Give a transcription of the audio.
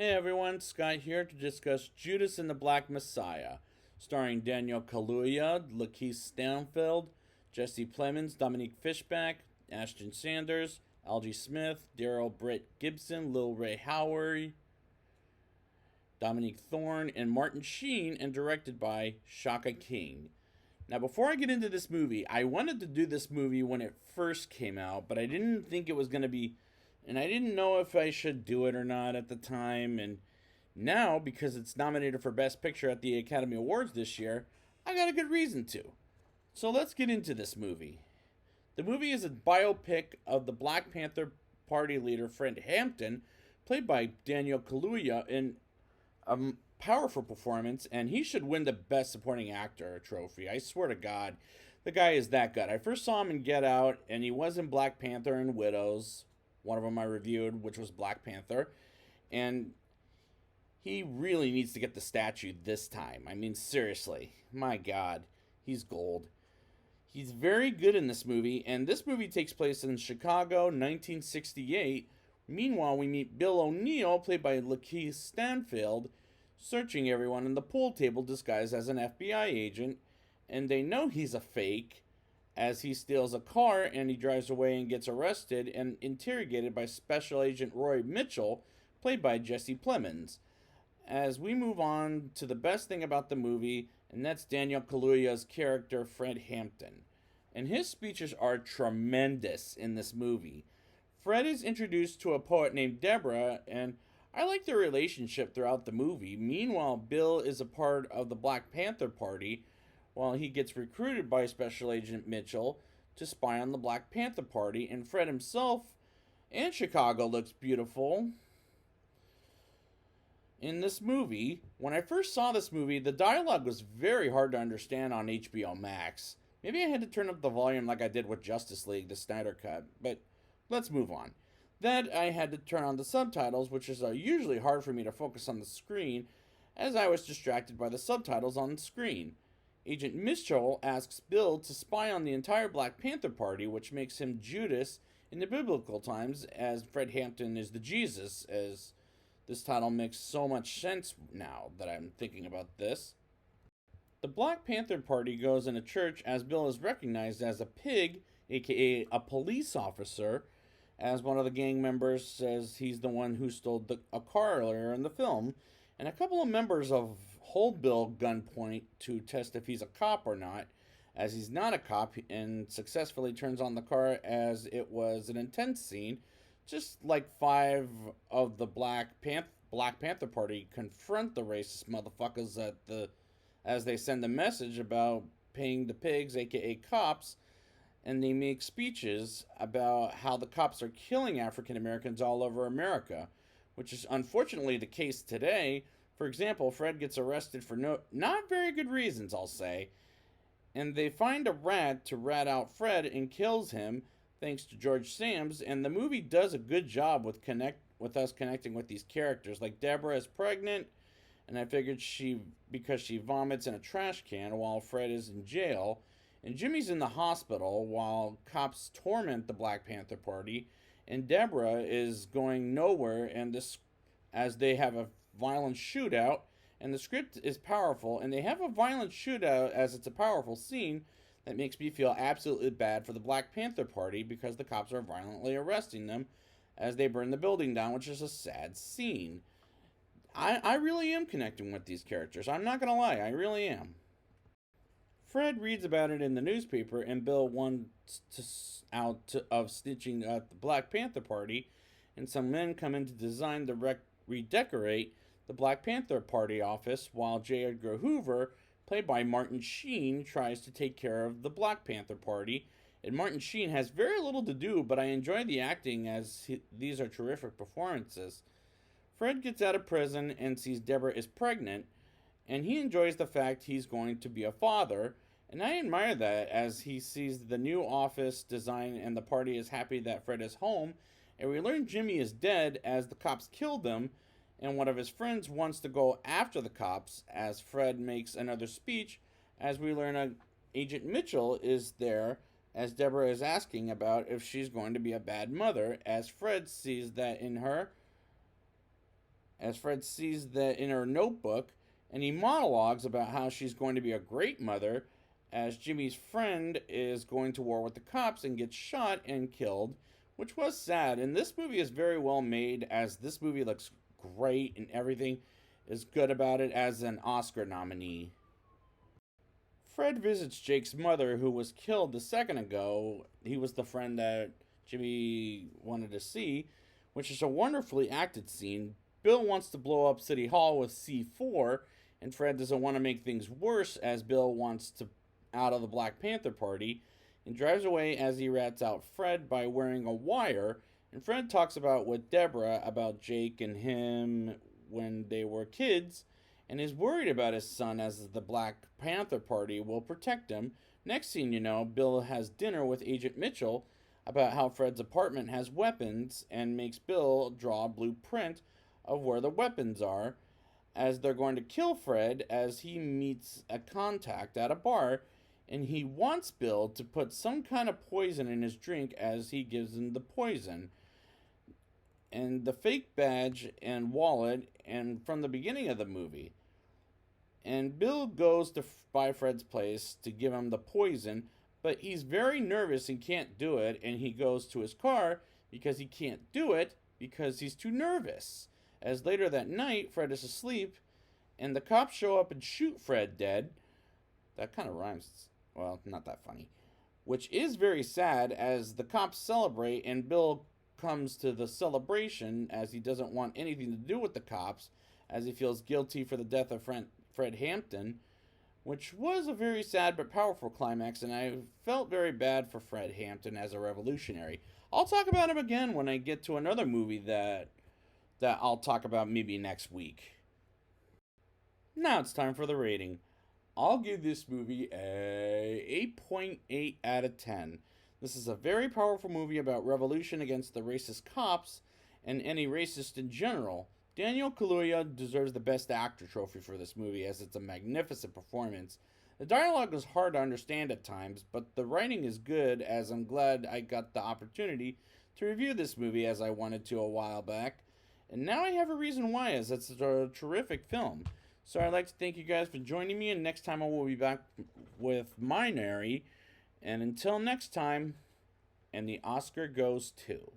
Hey everyone, Scott here to discuss Judas and the Black Messiah, starring Daniel Kaluuya, Lakeith Stanfield, Jesse Plemons, Dominique Fishback, Ashton Sanders, Algie Smith, Daryl Britt Gibson, Lil Ray Howery, Dominique Thorne, and Martin Sheen, and directed by Shaka King. Now, before I get into this movie, I wanted to do this movie when it first came out, but I didn't think it was going to be, and I didn't know if I should do it or not at the time. And now, because it's nominated for Best Picture at the Academy Awards this year, I got a good reason to. So let's get into this movie. The movie is a biopic of the Black Panther Party leader Fred Hampton, played by Daniel Kaluuya, in a powerful performance, and he should win the Best Supporting Actor trophy. I swear to God, the guy is that good. I first saw him in Get Out, and he was in Black Panther and Widows. One of them I reviewed, which was Black Panther. And he really needs to get the statue this time. I mean, seriously. My God. He's gold. He's very good in this movie, and this movie takes place in Chicago, 1968. Meanwhile, we meet Bill O'Neill, played by Lakeith Stanfield, searching everyone in the pool table disguised as an FBI agent, and they know he's a fake as he steals a car and he drives away and gets arrested and interrogated by Special Agent Roy Mitchell, played by Jesse Plemons. As we move on to the best thing about the movie, and that's Daniel Kaluuya's character, Fred Hampton. And his speeches are tremendous in this movie. Fred is introduced to a poet named Deborah, and I like their relationship throughout the movie. Meanwhile, Bill is a part of the Black Panther Party while he gets recruited by Special Agent Mitchell to spy on the Black Panther Party, and Fred himself and Chicago looks beautiful in this movie. When I first saw this movie, the dialogue was very hard to understand on G.B.M.H. Maybe I had to turn up the volume like I did with Justice League, the Snyder Cut, but let's move on. Then I had to turn on the subtitles, which is usually hard for me to focus on the screen, as I was distracted by the subtitles on the screen. Agent Mitchell asks Bill to spy on the entire Black Panther Party, which makes him Judas in the biblical times, as Fred Hampton is the Jesus, as this title makes so much sense now that I'm thinking about this. The Black Panther Party goes in a church as Bill is recognized as a pig, aka a police officer, as one of the gang members says he's the one who stole a car earlier in the film, and a couple of members of hold Bill gunpoint to test if he's a cop or not, as he's not a cop, and successfully turns on the car as it was an intense scene, just like 5 of the Black Panther Party confront the racist motherfuckers as they send a message about paying the pigs, aka cops, and they make speeches about how the cops are killing African Americans all over America, which is unfortunately the case today. For example, Fred gets arrested for not very good reasons, I'll say, and they find a rat to rat out Fred and kills him, thanks to George Sams, and the movie does a good job with us connecting with these characters. Like, Deborah is pregnant, and I figured because she vomits in a trash can while Fred is in jail, and Jimmy's in the hospital while cops torment the Black Panther Party, and Deborah is going nowhere, and as they have a violent shootout, and the script is powerful, and they have a violent shootout as it's a powerful scene that makes me feel absolutely bad for the Black Panther Party because the cops are violently arresting them as they burn the building down, which is a sad scene. I really am connecting with these characters. I'm not going to lie, I really am. Fred reads about it in the newspaper, and Bill wants of snitching at the Black Panther Party, and some men come in to design to redecorate the Black Panther Party office, while J. Edgar Hoover, played by Martin Sheen, tries to take care of the Black Panther Party. And Martin Sheen has very little to do, but I enjoy the acting as these are terrific performances. Fred gets out of prison and sees Deborah is pregnant, and he enjoys the fact he's going to be a father, and I admire that as he sees the new office design, and the party is happy that Fred is home, and we learn Jimmy is dead as the cops killed him, and one of his friends wants to go after the cops as Fred makes another speech, as we learn Agent Mitchell is there as Deborah is asking about if she's going to be a bad mother, as Fred sees that in her, as Fred sees that in her notebook, and he monologues about how she's going to be a great mother as Jimmy's friend is going to war with the cops and gets shot and killed, which was sad. And this movie is very well made, as this movie looks great and everything is good about it as an Oscar nominee. Fred visits Jake's mother, who was killed a second ago. He was the friend that Jimmy wanted to see, which is a wonderfully acted scene. Bill wants to blow up City Hall with C4, and Fred doesn't want to make things worse as Bill wants to out of the Black Panther Party and drives away as he rats out Fred by wearing a wire. And Fred talks about with Deborah about Jake and him when they were kids and is worried about his son as the Black Panther Party will protect him. Next scene, Bill has dinner with Agent Mitchell about how Fred's apartment has weapons and makes Bill draw a blueprint of where the weapons are as they're going to kill Fred as he meets a contact at a bar, and he wants Bill to put some kind of poison in his drink as he gives him the poison and the fake badge and wallet and from the beginning of the movie. And Bill goes to by Fred's place to give him the poison, but he's very nervous and can't do it, and he goes to his car because he can't do it because he's too nervous. As later that night, Fred is asleep, and the cops show up and shoot Fred dead. That kind of rhymes. Well, not that funny. Which is very sad as the cops celebrate, and Bill comes to the celebration as he doesn't want anything to do with the cops, as he feels guilty for the death of Fred Hampton, which was a very sad but powerful climax, and I felt very bad for Fred Hampton as a revolutionary. I'll talk about him again when I get to another movie that I'll talk about maybe next week. Now it's time for the rating. I'll give this movie a 8.8 out of 10. This is a very powerful movie about revolution against the racist cops and any racist in general. Daniel Kaluuya deserves the Best Actor trophy for this movie as it's a magnificent performance. The dialogue is hard to understand at times, but the writing is good as I'm glad I got the opportunity to review this movie as I wanted to a while back. And now I have a reason why, as it's a terrific film. So I'd like to thank you guys for joining me, and next time I will be back with my Nary. And until next time, and the Oscar goes to...